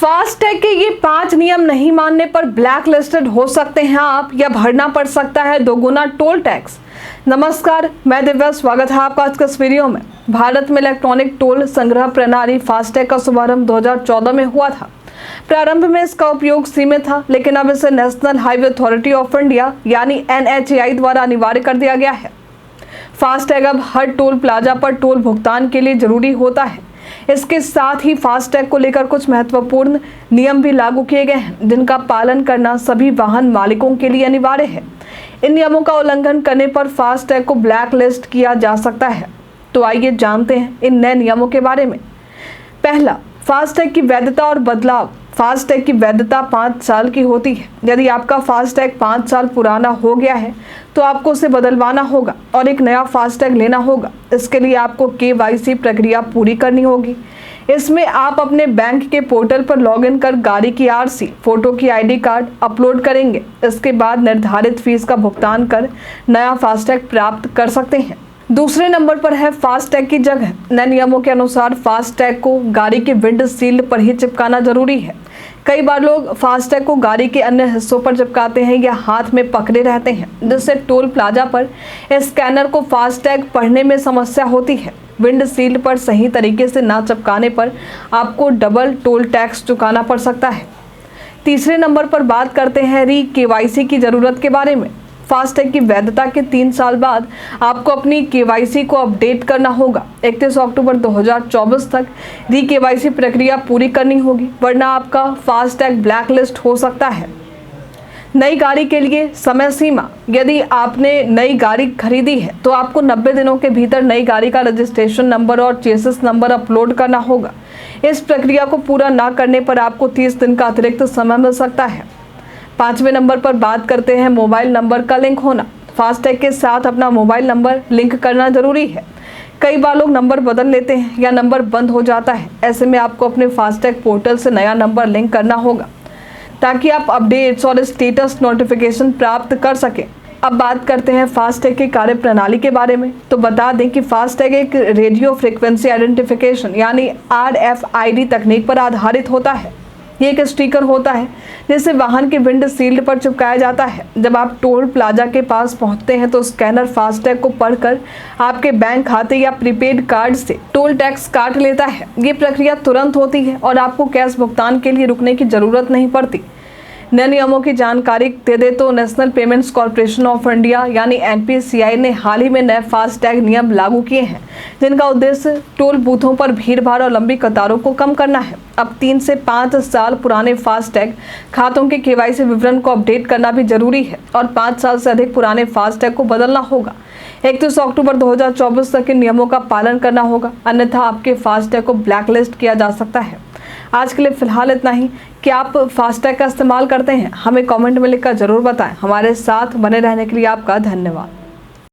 FASTag के ये 5 नियम नहीं मानने पर ब्लैक लिस्टेड हो सकते हैं आप, या भरना पड़ सकता है दोगुना टोल टैक्स। नमस्कार, मैं दिव्या, स्वागत है आपका आज के इस वीडियो में। भारत में इलेक्ट्रॉनिक टोल संग्रह प्रणाली फास्टैग का शुभारंभ 2014 में हुआ था। प्रारंभ में इसका उपयोग सीमित था, लेकिन अब इसे national highway authority of India यानी NHAI द्वारा अनिवार्य कर दिया गया है। फास्टैग अब हर टोल प्लाजा पर टोल भुगतान के लिए जरूरी होता है। इसके साथ ही फास्टैग को लेकर कुछ महत्वपूर्ण नियम भी लागू किए गए हैं, जिनका पालन करना सभी वाहन मालिकों के लिए अनिवार्य है। इन नियमों का उल्लंघन करने पर फास्टैग को ब्लैक लिस्ट किया जा सकता है। तो आइए जानते हैं इन नए नियमों के बारे में। पहला, फास्टैग की वैधता और बदलाव। फास्टैग की वैधता 5 साल की होती है। यदि आपका फास्टैग 5 साल पुराना हो गया है तो आपको उसे बदलवाना होगा और एक नया फास्टैग लेना होगा। इसके लिए आपको KYC प्रक्रिया पूरी करनी होगी। इसमें आप अपने बैंक के पोर्टल पर लॉगिन कर गाड़ी की RC, फोटो की ID कार्ड अपलोड करेंगे। इसके बाद निर्धारित फीस का भुगतान कर नया फास्टैग प्राप्त कर सकते हैं। दूसरे नंबर पर है फास्टैग की जगह। नए नियमों के अनुसार फास्टैग को गाड़ी के विंडशील्ड पर ही चिपकाना जरूरी है। कई बार लोग फास्टैग को गाड़ी के अन्य हिस्सों पर चिपकाते हैं या हाथ में पकड़े रहते हैं, जिससे टोल प्लाजा पर स्कैनर को फास्टैग पढ़ने में समस्या होती है। विंडशील्ड पर सही तरीके से ना चिपकाने पर आपको डबल टोल टैक्स चुकाना पड़ सकता है। तीसरे नंबर पर बात करते हैं KYC की जरूरत के बारे में। फास्टैग की वैधता के 3 साल बाद आपको अपनी KYC को अपडेट करना होगा। 31 अक्टूबर 2024 तक KYC प्रक्रिया पूरी करनी होगी, वरना आपका फास्टैग ब्लैक लिस्ट हो सकता है। नई गाड़ी के लिए समय सीमा। यदि आपने नई गाड़ी खरीदी है तो आपको 90 दिनों के भीतर नई गाड़ी का रजिस्ट्रेशन नंबर और चेसिस नंबर अपलोड करना होगा। इस प्रक्रिया को पूरा ना करने पर आपको 30 दिन का अतिरिक्त समय मिल सकता है। 5वें नंबर पर बात करते हैं मोबाइल नंबर का लिंक होना। फास्टैग के साथ अपना मोबाइल नंबर लिंक करना जरूरी है। कई बार लोग नंबर बदल लेते हैं या नंबर बंद हो जाता है। ऐसे में आपको अपने फास्टैग पोर्टल से नया नंबर लिंक करना होगा, ताकि आप अपडेट्स और स्टेटस नोटिफिकेशन प्राप्त कर सकें। अब बात करते हैं फास्टैग की कार्य प्रणाली के बारे में। तो बता दें कि फास्टैग एक रेडियो फ्रिक्वेंसी आइडेंटिफिकेशन यानी RFID तकनीक पर आधारित होता है। ये एक स्टिकर होता है जिसे वाहन के विंडशील्ड पर चिपकाया जाता है। जब आप टोल प्लाजा के पास पहुंचते हैं तो स्कैनर फास्टैग को पढ़कर आपके बैंक खाते या प्रीपेड कार्ड से टोल टैक्स काट लेता है। ये प्रक्रिया तुरंत होती है और आपको कैश भुगतान के लिए रुकने की जरूरत नहीं पड़ती। नए नियमों की जानकारी दे दे तो national payments corporation of India यानी NPCI ने हाल ही में नए फास्टैग नियम लागू किए हैं, जिनका उद्देश्य टोल बूथों पर भीड़भाड़ और लंबी कतारों को कम करना है। अब 3 से 5 साल पुराने फास्टैग खातों के KYC विवरण को अपडेट करना भी जरूरी है और 5 साल से अधिक पुराने फास्टैग को बदलना होगा। 31 अक्टूबर 2024 तक इन नियमों का पालन करना होगा, अन्यथा आपके फास्टैग को ब्लैकलिस्ट किया जा सकता है। आज के लिए फिलहाल इतना ही। क्या आप फास्टैग का इस्तेमाल करते हैं? हमें कमेंट में लिखकर जरूर बताएं। हमारे साथ बने रहने के लिए आपका धन्यवाद।